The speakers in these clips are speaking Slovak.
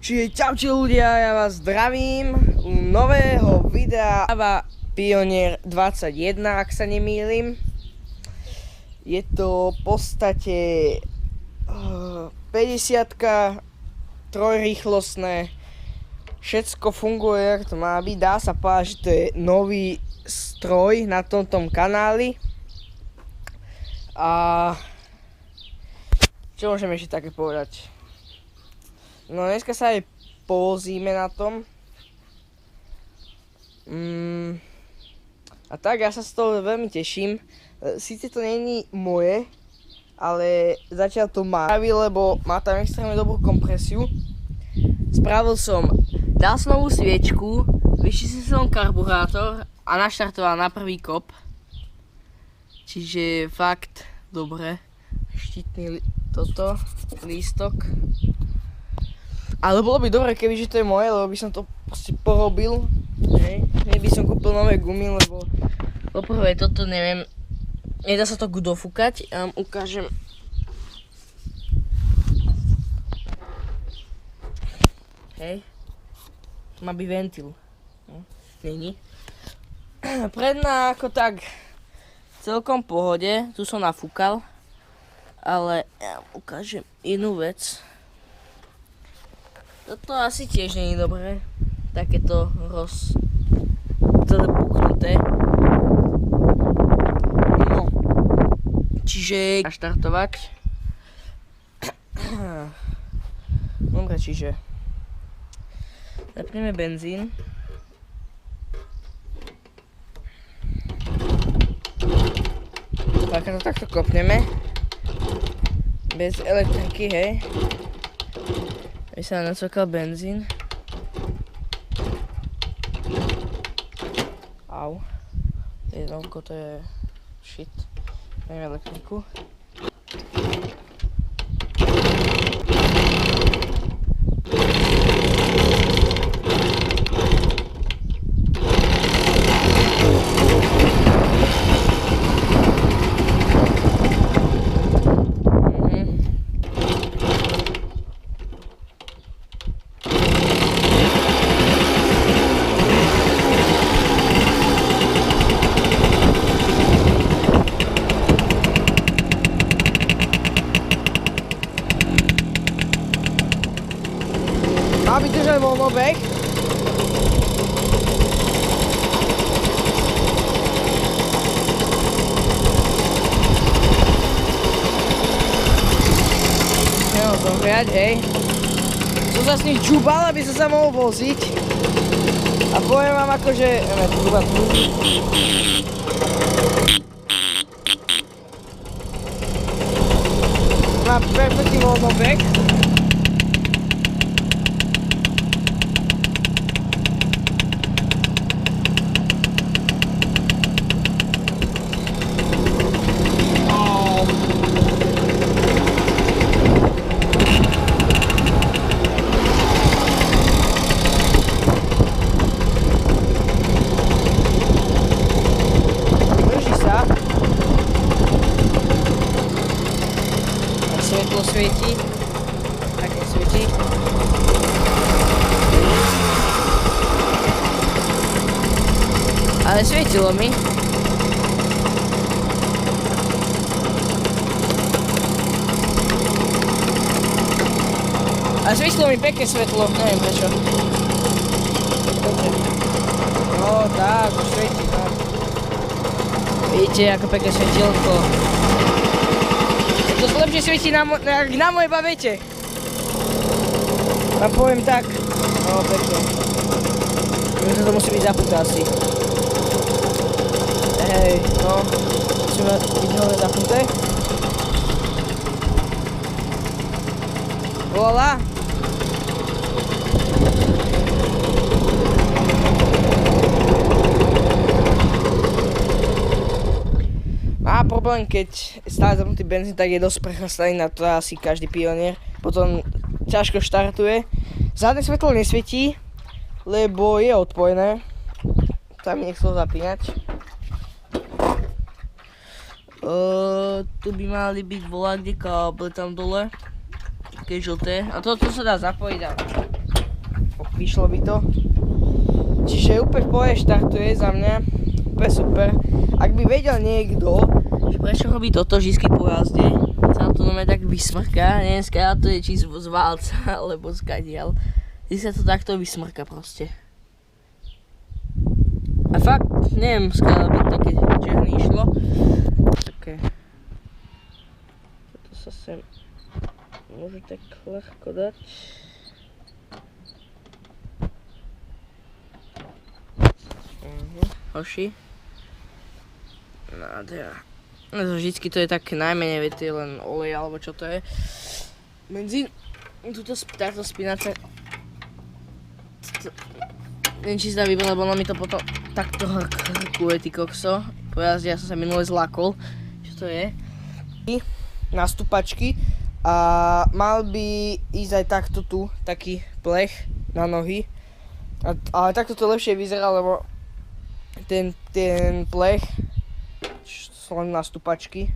Čiže čaute ľudia, ja vás zdravím u nového videa Pionier 21, ak sa nemýlim. Je to v podstate 50-ka, trojrýchlostné, všetko funguje, ako to má byť. Dá sa povedať, že to je nový stroj na tomto kanáli. A čo môžeme ešte také povedať? No dneska sa aj povozíme na tom. A tak, ja sa z toho veľmi teším. Sice to není moje, ale zatiaľ to má, lebo má tam extrémne dobrú kompresiu. Spravil som, dal som novú sviečku, vyčistil som karburátor a naštartoval na prvý kop. Čiže fakt dobre. Štítny toto, lístok. Ale bolo by dobre, kebyže to je moje, lebo by som to proste porobil. Nie by som kúpil nové gumy, lebo poprvé toto neviem, nedá sa to dofúkať. Ja vám ukážem. Hej, to má byť ventil. Není. Predná ako tak celkom v pohode, tu som nafúkal, ale ja vám ukážem inú vec. Toto asi tiež nie je dobré, takéto buchnuté. No, čiže naštartovať. Dobre, čiže zapneme benzín. Tak to takto kopneme. Bez elektriky, hej. Aby sa nacvakal benzín. Au. Jednoducho to je shit. Neviem elektriku. Má byť držať voľnobeh. Jo, zohriať, hej. Som sa s ním čúbal, aby som sa mohol voziť. A poviem vám akože... Má perfektný voľnobeh. Svetlo svieti, tak nesvieti. Ale svietilo mi. A svietilo mi pekné svetlo, neviem prečo. No tak, už svieti, tak. Vidíte, ako pekné svietilko. To lepšie svietí na mojej bavete. Vám poviem tak. No, pekne. Myslím, že to musí byť zapnuté asi. Hej, no. Musíme byť hlavne zapnuté. Voilà. Má problém, keď stále zapnutý benzín, tak je dosť prechlastaný, na to asi každý Pionier. Potom ťažko štartuje. Zadné svetlo nesvietí, lebo je odpojené. Tam nechcel zapínať. Tu by mali byť voľakde káble tam dole. Také žlté. A toto sa dá zapojiť. vyšlo by to. Čiže úplne v pohode štartuje za mňa, úplne super. Ak by vedel niekto, že prečo robí toto vždycky po jazde, sa to normálne tak vysmrká, neviem skáľa to je či z válca, alebo skadiaľ. Vždy sa to takto vysmrká proste. A fakt, neviem skáľa by také černý išlo. Také. Toto sa sem môže tak ľahko dať. Hoši. Nádhera. Vždycky to je tak najmenej, viete, len olej alebo čo to je. Benzín. Táto spinačka. Neviem, či si dá vybrať, lebo ono mi to potom takto hrkuje, ty kokso. Po jazde ja som sa minule zlakol. Čo to je? Na stupačky. A mal by ísť aj takto tu, taký plech na nohy. Ale takto to lepšie vyzerá, lebo ten plech, čo len na stupačky,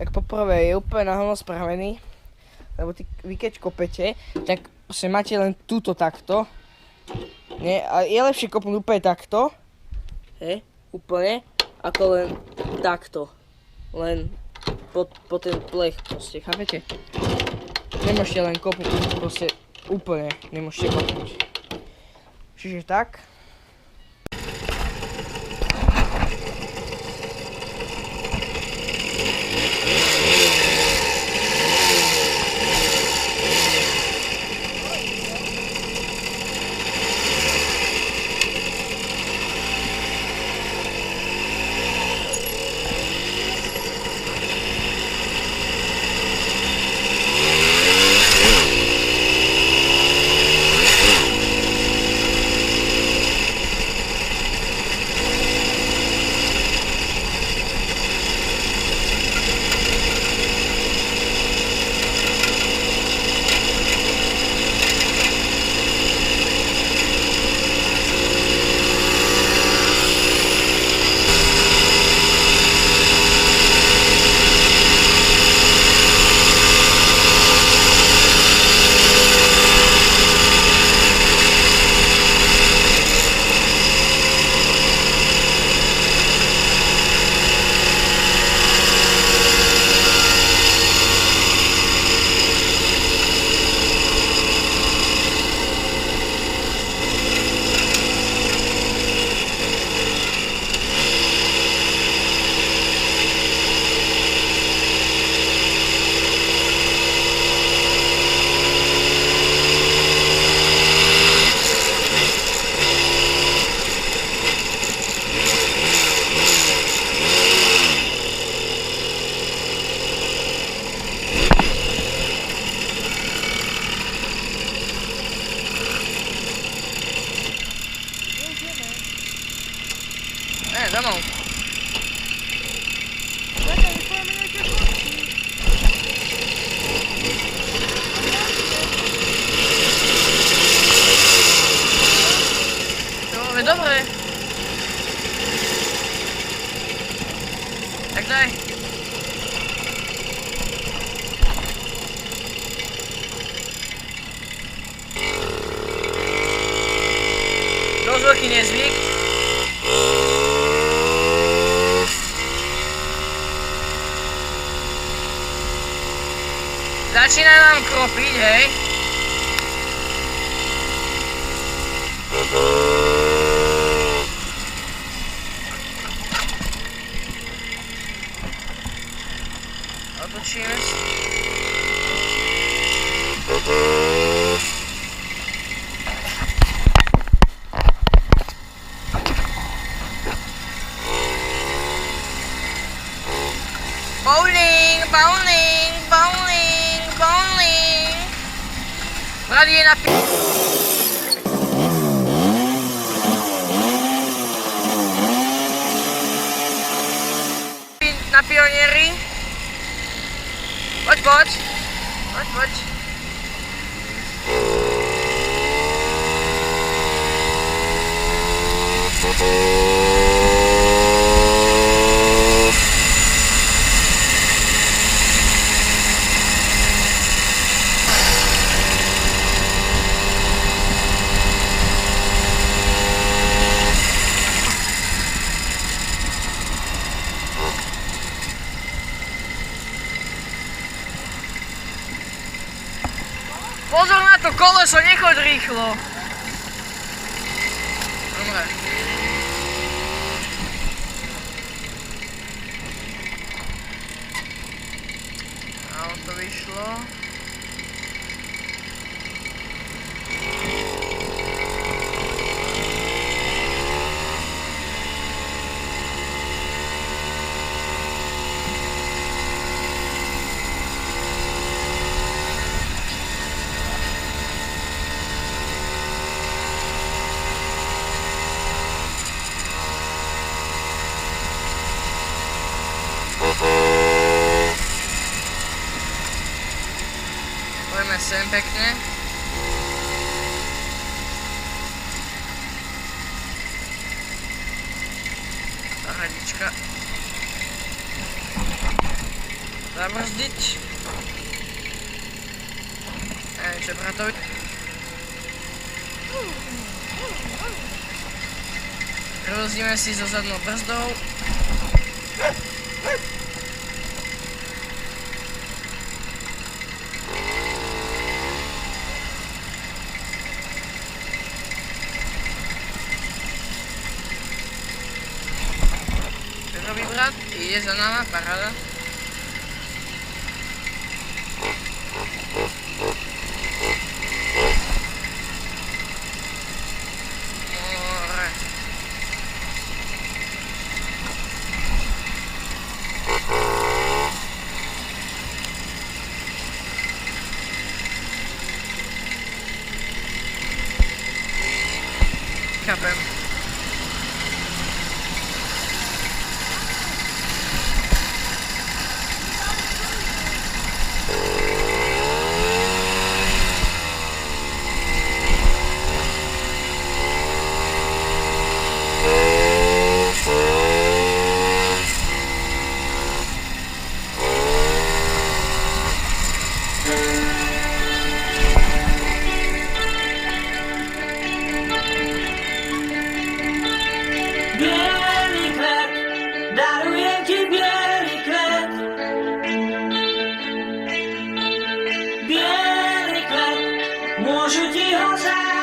tak poprvé je úplne nahovno spravený, lebo vy keď kopete, tak máte len túto takto. Nie? A je lepšie kopnúť úplne takto, úplne, ako len takto. Len po ten plech proste, chápete? Nemôžete len kopnúť, proste úplne nemôžete kopnúť. Čiže tak. Domov. No, dobre. Tak daj. Dosť veľký nezvyk. Začína nám kropiť, hej. Otočíme si. Bowling, bowling, bowling, bowling. Brady je na pionieri. Poď, poď. Poď, poď. to koleso, nechoď rýchlo. Dobre. Auto vyšlo. Poďme sem pekne. Tá hadička. Zabrzdiť. Neviem, čo bratovi. Rozdíme si so zadnou brzdou. Robí brat, ide za náma, paráda. More. Chápem.